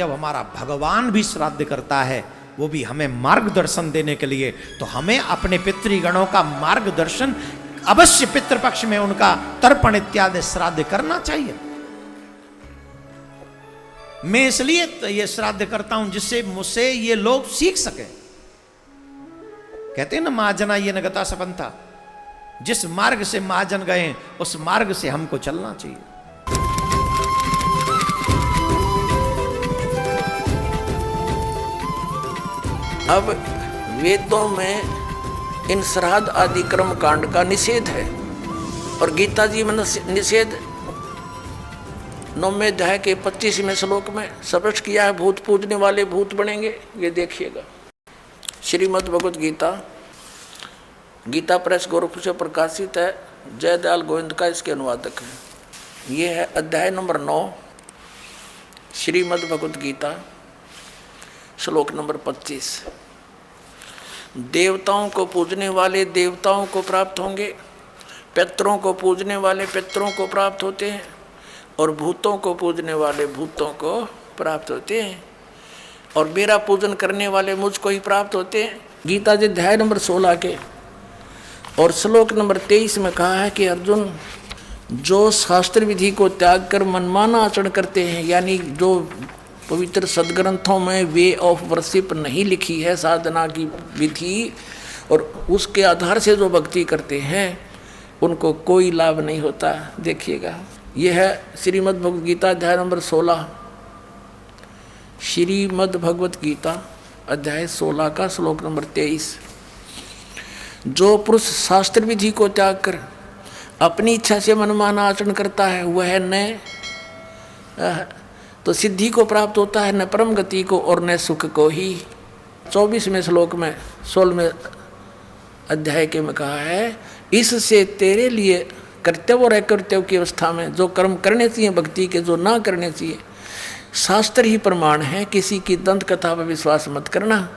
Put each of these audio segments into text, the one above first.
जब हमारा भगवान भी श्राद्ध करता है, वो भी हमें मार्गदर्शन देने के लिए, तो हमें अपने पितृगणों का मार्गदर्शन अवश्य पितृपक्ष में उनका तर्पण इत्यादि श्राद्ध करना चाहिए। मैं इसलिए ये श्राद्ध करता हूं जिससे मुझसे ये लोग सीख सके। कहते हैं ना, महाजना ये नगता सपंथा, जिस मार्ग से महाजन गए उस मार्ग से हमको चलना चाहिए। अब वेदों में इन श्राद्ध आदि कर्म कांड का निषेध है, और गीता जी में निषेध 9वें अध्याय के 25वें श्लोक में स्पष्ट किया है, भूत पूजने वाले भूत बनेंगे। ये देखिएगा, श्रीमद् भगवत गीता, गीता प्रेस गोरखपुर से प्रकाशित है, जयदयाल गोविंद का इसके अनुवादक है। ये है अध्याय नंबर 9, श्रीमद् भगवत गीता, श्लोक नंबर 25। देवताओं को पूजने वाले देवताओं को प्राप्त होंगे, पितरों को पूजने वाले पितरों को प्राप्त होते हैं, और भूतों को पूजने वाले भूतों को प्राप्त होते हैं, और मेरा पूजन करने वाले मुझको ही प्राप्त होते हैं। गीता जी अध्याय नंबर 16 के और श्लोक नंबर 23 में कहा है कि अर्जुन, जो शास्त्र विधि को त्याग कर मनमाना आचरण करते हैं, यानी जो पवित्र सदग्रंथों में वे ऑफ वर्शिप नहीं लिखी है, साधना की विधि, और उसके आधार से जो भक्ति करते हैं उनको कोई लाभ नहीं होता। देखिएगा, यह है श्रीमद् भगवत गीता अध्याय नंबर 16, श्रीमद् भगवत गीता अध्याय 16 का श्लोक नंबर 23। जो पुरुष शास्त्र विधि को त्याग कर अपनी इच्छा से मनमाना आचरण करता है, वह न तो सिद्धि को प्राप्त होता है, न परम गति को, और न सुख को ही। 24वें श्लोक में 16वें अध्याय के में कहा है, इससे तेरे लिए कर्तव्य और अकर्तव्य की अवस्था में जो कर्म करने चाहिए भक्ति के, जो ना करने चाहिए, शास्त्र ही प्रमाण है। किसी की दंत कथा पर विश्वास मत करना।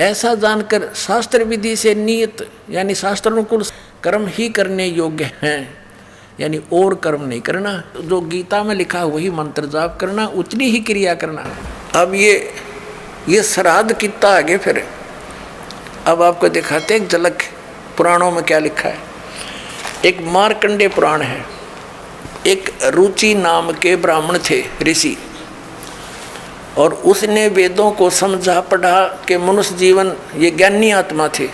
ऐसा जानकर शास्त्र विधि से नियत यानी शास्त्र अनुकूल कर्म ही करने योग्य हैं, यानी और कर्म नहीं करना। जो गीता में लिखा वही मंत्र जाप करना, उतनी ही क्रिया करना। अब ये श्राद्ध कितना आगे फिर अब आपको दिखाते हैं एक झलक पुराणों में क्या लिखा है। एक मार्कंडेय पुराण है। एक रुचि नाम के ब्राह्मण थे, ऋषि, और उसने वेदों को समझा पढ़ा कि मनुष्य जीवन, ये ज्ञानी आत्मा थे,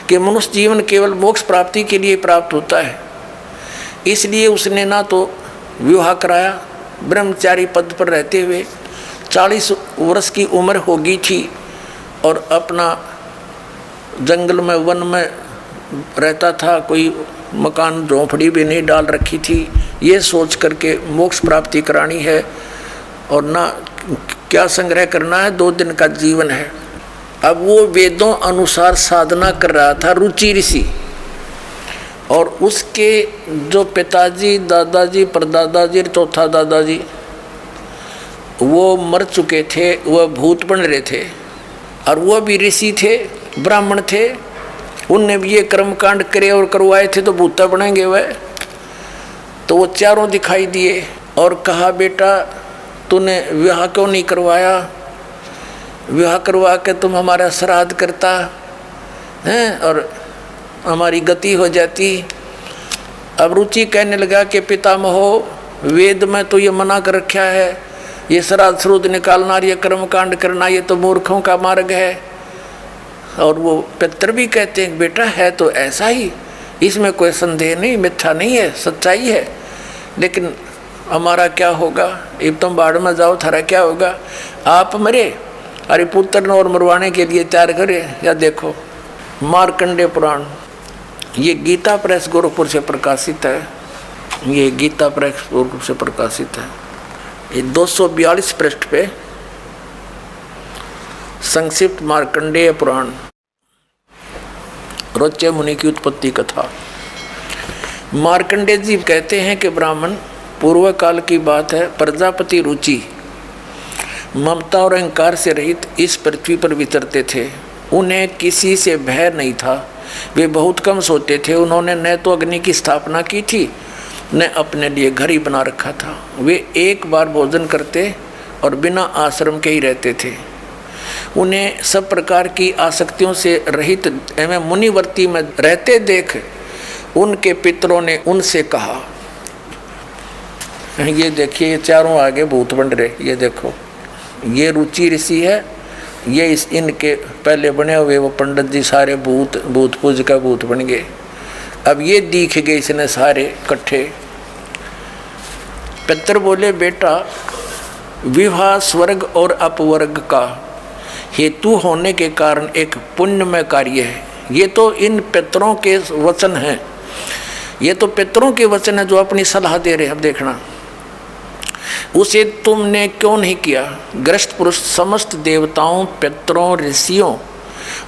कि मनुष्य जीवन केवल मोक्ष प्राप्ति के लिए प्राप्त होता है। इसलिए उसने ना तो विवाह कराया, ब्रह्मचारी पद पर रहते हुए 40 वर्ष की उम्र हो गई थी, और अपना जंगल में वन में रहता था, कोई मकान झोंपड़ी भी नहीं डाल रखी थी। ये सोच करके मोक्ष प्राप्ति करानी है और ना क्या संग्रह करना है, 2 दिन का जीवन है। अब वो वेदों अनुसार साधना कर रहा था, रुचि ऋषि, और उसके जो पिताजी, दादाजी, परदादाजी, चौथा दादाजी वो मर चुके थे, वह भूत बन रहे थे, और वह भी ऋषि थे, ब्राह्मण थे। उनने भी ये कर्म कांड करे और करवाए थे, तो भूता बनेंगे वह। तो वो चारों दिखाई दिए और कहा, बेटा तूने विवाह क्यों नहीं करवाया? विवाह करवा के तुम हमारा श्राद्ध करता हैं और हमारी गति हो जाती। अब रुचि कहने लगा कि पितामहो, वेद में तो ये मना कर रखा है, ये श्राद्ध श्रुद्ध निकालना, ये कर्म कांड करना, ये तो मूर्खों का मार्ग है। और वो पितर भी कहते हैं, बेटा है तो ऐसा ही, इसमें कोई संदेह नहीं, मिथ्या नहीं है, सच्चाई है। लेकिन हमारा क्या होगा? अब तुम बाढ़ में जाओ, थारा क्या होगा? आप मरे, अरे पुत्र और मरवाने के लिए तैयार करे। या देखो मार्कंडेय पुराण, ये गीता प्रेस गोरखपुर से प्रकाशित है। ये गीता प्रेस गोरखपुर से प्रकाशित है। ये 242 पृष्ठ पे संक्षिप्त मार्कंडेय पुराण, रोच्य मुनि की उत्पत्ति कथा। मार्कंडेय जी कहते हैं कि ब्राह्मण, पूर्व काल की बात है, प्रजापति रुचि ममता और अहंकार से रहित इस पृथ्वी पर विचरते थे। उन्हें किसी से भय नहीं था, वे बहुत कम सोते थे। उन्होंने न तो अग्नि की स्थापना की थी, न अपने लिए घर ही बना रखा था। वे एक बार भोजन करते और बिना आश्रम के ही रहते थे। उन्हें सब प्रकार की आसक्तियों से रहित एवं मुनिवर्ती में रहते देख उनके पितरों ने उनसे कहा, ये देखिए ये चारों आगे भूत बन रहे, ये देखो ये रुचि ऋषि है, ये इनके पहले बने हुए वो पंडित जी सारे भूत पूज का भूत बन गए। अब ये दिख गए इसने सारे इकट्ठे। पितर बोले, बेटा विवाह स्वर्ग और अपवर्ग का हेतु होने के कारण एक पुण्यमय कार्य है। ये तो इन पितरों के वचन हैं, ये तो पितरों के वचन है जो अपनी सलाह दे रहे हैं। अब देखना, उसे तुमने क्यों नहीं किया? ग्रस्त पुरुष समस्त देवताओं, पितरों, ऋषियों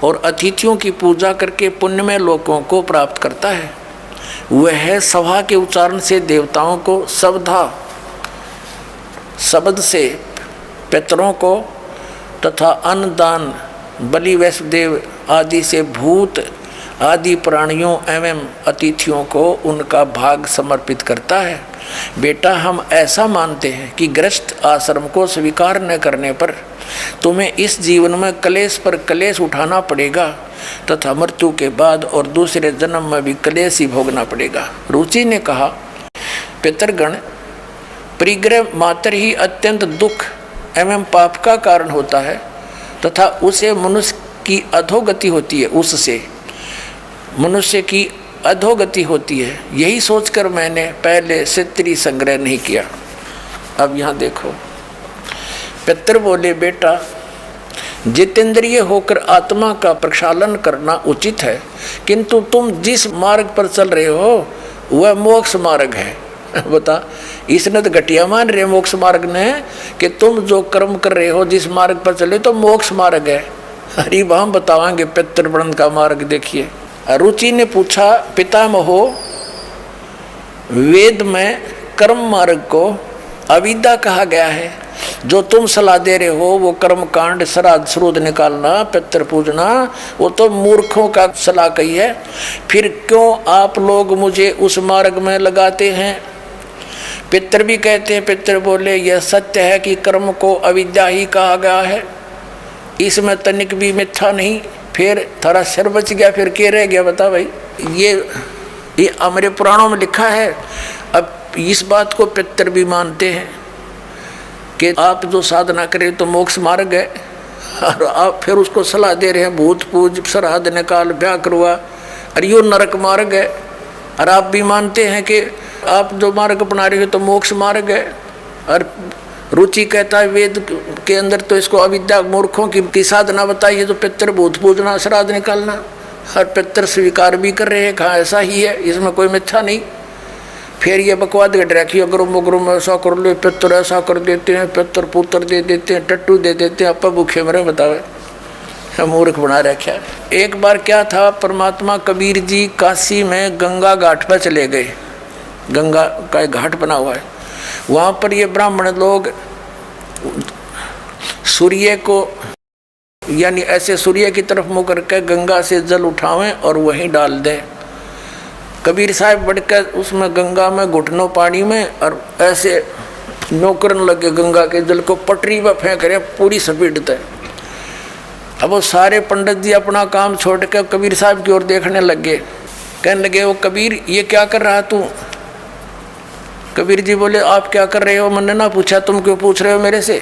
और अतिथियों की पूजा करके पुण्यमय लोकों को प्राप्त करता है। वह सभा के उच्चारण से देवताओं को, शब्द से पितरों को तथा अन्नदान, बलि, वैष्णदेव आदि से भूत आदि प्राणियों एवं अतिथियों को उनका भाग समर्पित करता है। बेटा, हम ऐसा मानते हैं कि गृहस्थ आश्रम को स्वीकार न करने पर तुम्हें इस जीवन में क्लेश पर क्लेश उठाना पड़ेगा तथा मृत्यु के बाद और दूसरे जन्म में भी क्लेश ही भोगना पड़ेगा। रुचि ने कहा, पितरगण, परिग्रह मात्र ही अत्यंत दुख एवं पाप का कारण होता है तथा उसे मनुष्य की अधोगति होती है, उससे मनुष्य की अधोगति होती है। यही सोचकर मैंने पहले स्त्री संग्रह नहीं किया। अब यहाँ देखो, पितर बोले, बेटा जितेंद्रिय होकर आत्मा का प्रक्षालन करना उचित है, किंतु तुम जिस मार्ग पर चल रहे हो वह मोक्ष मार्ग है। बता, इसने तो घटिया मान रहे मोक्ष मार्ग ने कि तुम जो कर्म कर रहे हो जिस मार्ग पर चले तो मोक्ष मार्ग है। अरे हम बतावांगे पितृवृंद का मार्ग। देखिए, रुचि ने पूछा, पितामहो, वेद में कर्म मार्ग को अविद्या कहा गया है, जो तुम सलाह दे रहे हो वो कर्म कांड, श्राद्ध श्रुद्ध निकालना, पितृ पूजना, वो तो मूर्खों का सलाह कही है। फिर क्यों आप लोग मुझे उस मार्ग में लगाते हैं? पितर भी कहते हैं। पितर बोले, यह सत्य है कि कर्म को अविद्या ही कहा गया है, इसमें तनिक भी मिथ्या नहीं। फिर थारा सिर बच गया, फिर क्या रह गया? बता भाई, ये हमारे पुराणों में लिखा है। अब इस बात को पितर भी मानते हैं कि आप जो साधना करें तो मोक्ष मार्ग है, और आप फिर उसको सलाह दे रहे हैं भूत पूज, श्राद्ध निकाल, ब्याह करवा, और यो नरक मार्ग है। और आप भी मानते हैं कि आप जो मार्ग अपना रहे हो तो मोक्ष मार्ग है। और रुचि कहता है वेद के अंदर तो इसको अविद्या मूर्खों की साधना बताई है, तो पितर भूत पूजना, श्राद्ध निकालना, और पितर स्वीकार भी कर रहे हैं। कहाँ ऐसा ही है, इसमें कोई मिथ्या नहीं। फिर ये बकवाद घट रखी, अगर मुगरुम ऐसा कर लो, पितर ऐसा कर देते हैं, पितर पुत्र दे देते हैं, टट्टू दे देते हैं, आप भूखे मरे। बतावे, मूर्ख बना रखा। एक बार क्या था, परमात्मा कबीर जी काशी में गंगा घाट पर चले गए। गंगा का एक घाट बना हुआ है, वहाँ पर ये ब्राह्मण लोग सूर्य को, यानी ऐसे सूर्य की तरफ मुँह करके गंगा से जल उठावें और वहीं डाल दें। कबीर साहब बढ़कर उसमें गंगा में घुटनों पानी में और ऐसे नौकरन लगे, गंगा के जल को पटरी पर फेंक रहे, पूरी स्पीड। अब वो सारे पंडित जी अपना काम छोड़ कर कबीर साहब की ओर देखने लगे। कहने लगे, वो कबीर ये क्या कर रहा तू? कबीर जी बोले, आप क्या कर रहे हो? मैंने ना पूछा, तुम क्यों पूछ रहे हो मेरे से?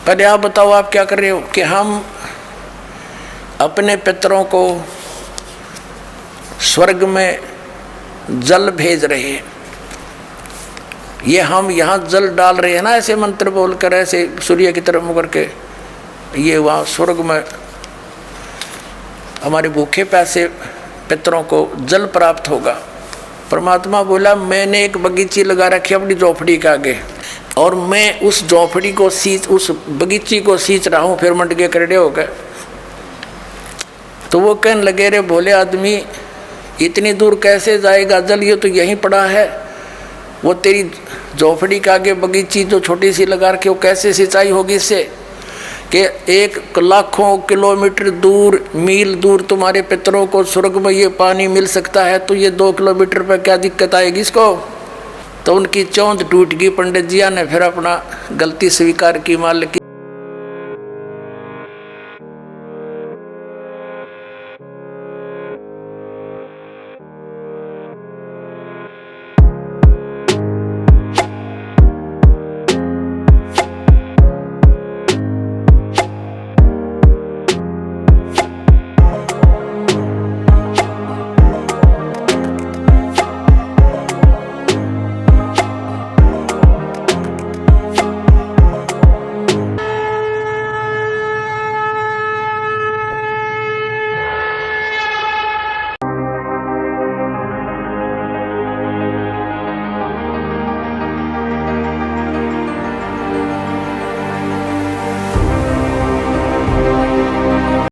पहले आप बताओ आप क्या कर रहे हो? कि हम अपने पितरों को स्वर्ग में जल भेज रहे हैं। ये हम यहाँ जल डाल रहे हैं ना, ऐसे मंत्र बोलकर, ऐसे सूर्य की तरफ मुँह करके, ये वहाँ स्वर्ग में हमारे भूखे प्यासे पितरों को जल प्राप्त होगा। परमात्मा बोला, मैंने एक बगीची लगा रखी अपनी झोपड़ी के आगे, और मैं उस झोपड़ी को उस बगीची को सींच रहा हूँ। फिर मंड के करड़े हो गए। तो वो कहने लगे, रे भोले आदमी, इतनी दूर कैसे जाएगा जल? ये तो यहीं पड़ा है। वो तेरी झोपड़ी के आगे बगीची जो छोटी सी लगा रखी, वो कैसे सिंचाई होगी इससे? कि 1 लाखों किलोमीटर दूर, मील दूर तुम्हारे पितरों को स्वर्ग में ये पानी मिल सकता है, तो ये 2 किलोमीटर पर क्या दिक्कत आएगी इसको? तो उनकी चौंध टूट गई। पंडित जी ने फिर अपना गलती स्वीकार की, मालिक